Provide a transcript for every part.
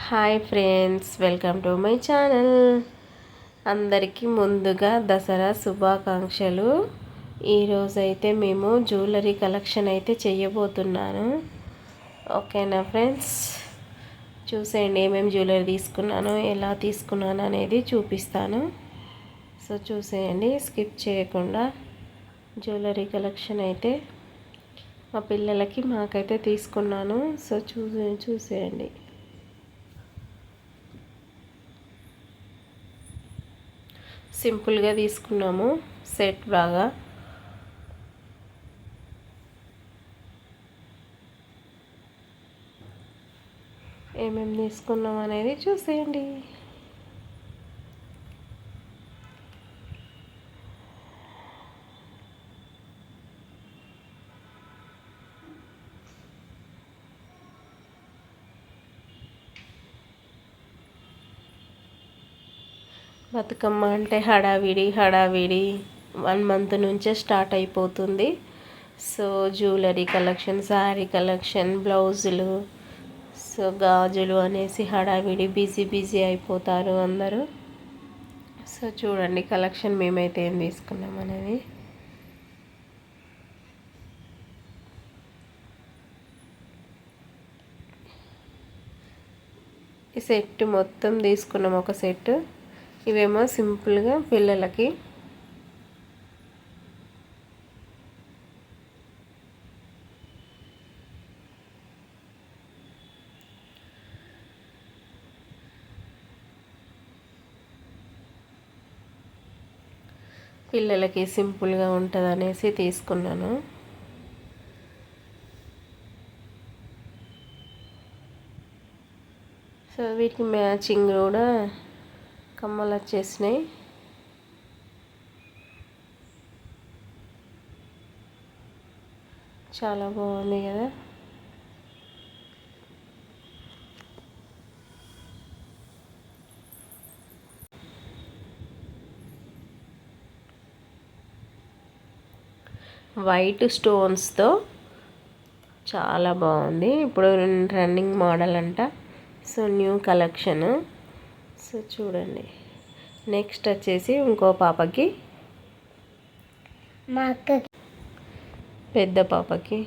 Hi friends, welcome to my channel. అందరికీ ముందుగా దసరా శుభాకాంక్షలు. ఈరోజైతే మేము జ్యువెలరీ కలెక్షన్ అయితే చేయబోతున్నాను. ఓకేనా ఫ్రెండ్స్, చూసేయండి ఏమేమి జ్యువెలరీ తీసుకున్నాను, ఎలా తీసుకున్నాను అనేది చూపిస్తాను. సో చూసేయండి, స్కిప్ చేయకుండా. జ్యువెలరీ కలెక్షన్ అయితే మా పిల్లలకి మాకైతే తీసుకున్నాను. సో చూసేయండి. సింపుల్గా తీసుకున్నాము, సెట్ బాగా. ఏమేమి తీసుకున్నాం అనేది చూసేయండి. బతుకమ్మ అంటే హడావిడి 1 మంత్ నుంచే స్టార్ట్ అయిపోతుంది. So jewellery collection, sari collection, బ్లౌజులు, సో గాజులు అనేసి హడావిడి బిజీ అయిపోతారు అందరూ. సో చూడండి కలెక్షన్ మేమైతే ఏం తీసుకున్నాం అనేది. ఈ సెట్ మొత్తం తీసుకున్నాం, ఒక సెట్. ఇవేమో సింపుల్గా పిల్లలకి. పిల్లలకి సింపుల్గా ఉంటుంది అనేసి తీసుకున్నాను. సో వీటికి మ్యాచింగ్ కూడా కమ్మలు వచ్చేసినాయి. చాలా బాగుంది కదా. వైట్ స్టోన్స్తో చాలా బాగుంది. ఇప్పుడు రన్నింగ్ మోడల్ అంట. So new collection. సో చూడండి. నెక్స్ట్ వచ్చేసి ఇంకో పాపకి, మా అక్కకి, పెద్ద పాపకి.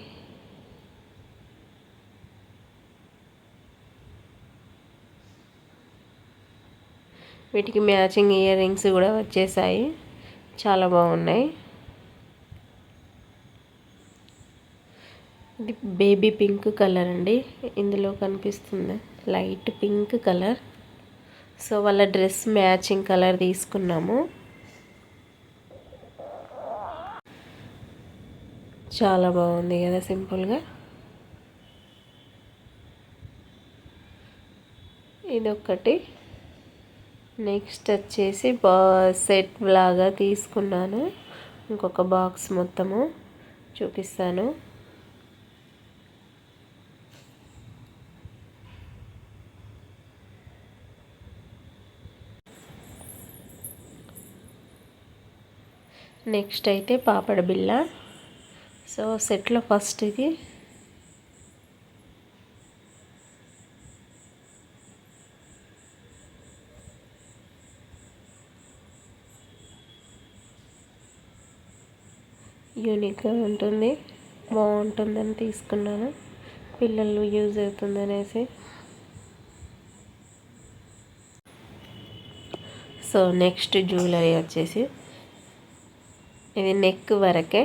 వీటికి మ్యాచింగ్ ఇయర్ రింగ్స్ కూడా వచ్చేసాయి, చాలా బాగున్నాయి. ఇది బేబీ పింక్ కలర్ అండి, ఇందులో కనిపిస్తుంది లైట్ పింక్ కలర్. సో వాళ్ళ డ్రెస్ మ్యాచింగ్ కలర్ తీసుకున్నాము. చాలా బాగుంది కదా సింపుల్గా. ఇదొకటి. నెక్స్ట్ వచ్చేసి సెట్ లాగా తీసుకున్నాను. ఇంకొక బాక్స్ మొత్తము చూపిస్తాను. నెక్స్ట్ అయితే పాపడ బిళ్ళ. సో సెట్లో ఫస్ట్ ఇది. యూనిక్గా ఉంటుంది, బాగుంటుందని తీసుకున్నాను. పిల్లలు యూజ్ అవుతుంది అనేసి. సో నెక్స్ట్ జ్యువెలరీ వచ్చేసి ఇది నెక్ వరకే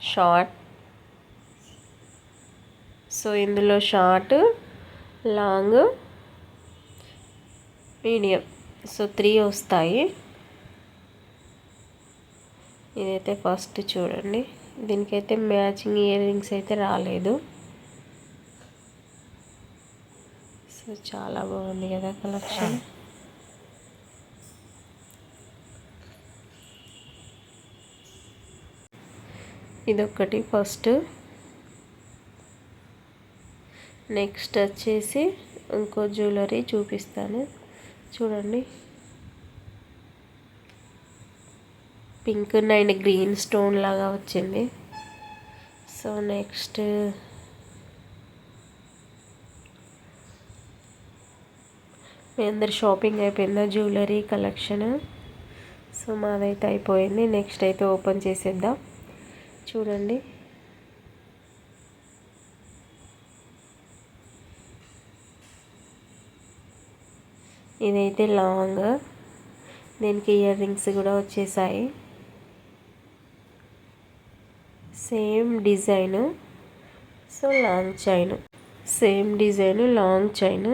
షార్ట్. సో ఇందులో షార్ట్, లాంగ్, మీడియం, సో 3 వస్తాయి. ఇదైతే ఫస్ట్ చూడండి. దీనికైతే మ్యాచింగ్ ఇయర్ రింగ్స్ అయితే రాలేదు. సో చాలా బాగుంది కదా కలెక్షన్. ఇదొకటి ఫస్ట్. నెక్స్ట్ వచ్చేసి ఇంకో జ్యువెలరీ చూపిస్తాను చూడండి. పింక్ అండ్ గ్రీన్ స్టోన్ లాగా వచ్చింది. సో నెక్స్ట్ మీ అందరి షాపింగ్ అయిపోయిందా జ్యువెలరీ కలెక్షన్? సో మాదైతే అయిపోయింది. నెక్స్ట్ అయితే ఓపెన్ చేసేద్దాం. చూడండి, ఇదైతే లాంగ్, దీనికి ఇయర్ రింగ్స్ కూడా వచ్చేసాయి. Same design, so long chain, same design long chain.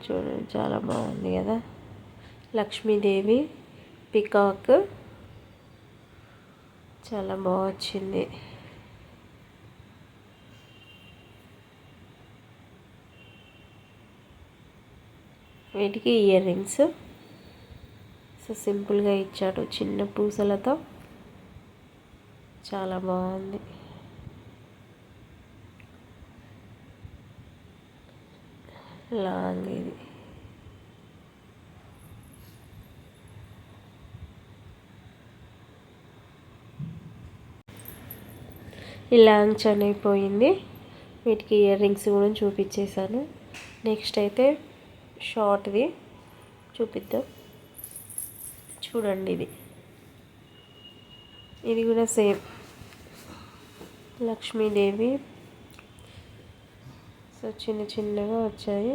చూడండి చాలా బాగుంది కదా. లక్ష్మీదేవి పికాక్ చాలా బాగా వచ్చింది. వీటికి ఇయర్ రింగ్స్ సో సింపుల్గా ఇచ్చాడు, చిన్న పూసలతో. చాలా బాగుంది. లాంగ్ ఇది. ఈ లాంగ్ చైన్ అయిపోయింది. వీటికి ఇయర్ రింగ్స్ కూడా చూపించేశాను. నెక్స్ట్ అయితే షార్ట్ది చూపిద్దాం. చూడండి, ఇది కూడా సేమ్ లక్ష్మీదేవి. సో చిన్న చిన్నగా వచ్చాయి.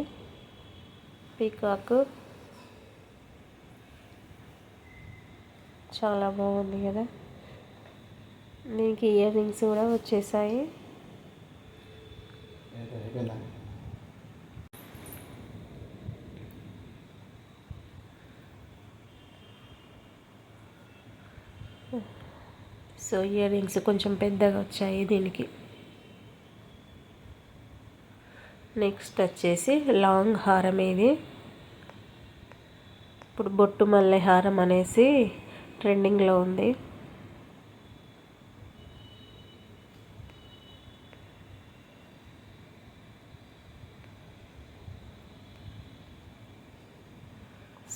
పీకాక్ చాలా బాగుంది కదా. దీనికి ఇయర్ రింగ్స్ కూడా వచ్చేసాయి. సో ఇయర్ రింగ్స్ కొంచెం పెద్దగా వచ్చాయి దీనికి. నెక్స్ట్ వచ్చేసి లాంగ్ హారం. ఇది ఇప్పుడు బొట్టు మల్లె హారం అనేసి ట్రెండింగ్లో ఉంది.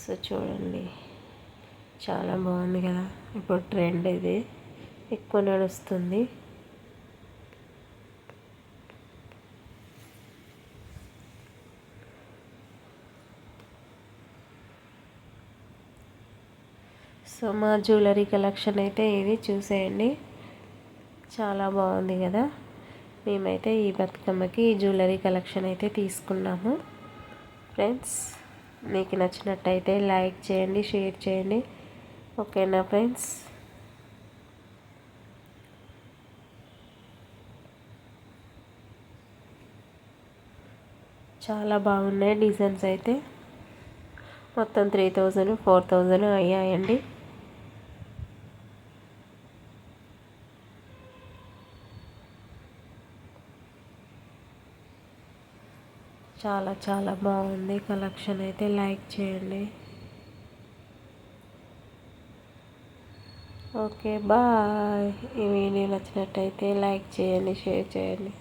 సో చూడండి, చాలా బాగుంది కదా. ఇప్పుడు ట్రెండ్ ఇది ఎక్కువ నడుస్తుంది. సో మా జ్యువెలరీ కలెక్షన్ అయితే ఇది చూసేయండి. చాలా బాగుంది కదా. మేమైతే ఈ బతుకమ్మకి ఈ జ్యువెలరీ కలెక్షన్ అయితే తీసుకున్నాము. ఫ్రెండ్స్, మీకు నచ్చినట్టయితే లైక్ చేయండి, షేర్ చేయండి. ఓకేనా ఫ్రెండ్స్? చాలా బాగున్నాయి డిజైన్స్ అయితే. మొత్తం 3000 4000 అయ్యాయండి. చాలా చాలా బాగుంది కలెక్షన్ అయితే. లైక్ చేయండి. Okay bye. ఈ వీడియో నచ్చినట్టయితే లైక్ చేయండి, షేర్ చేయండి.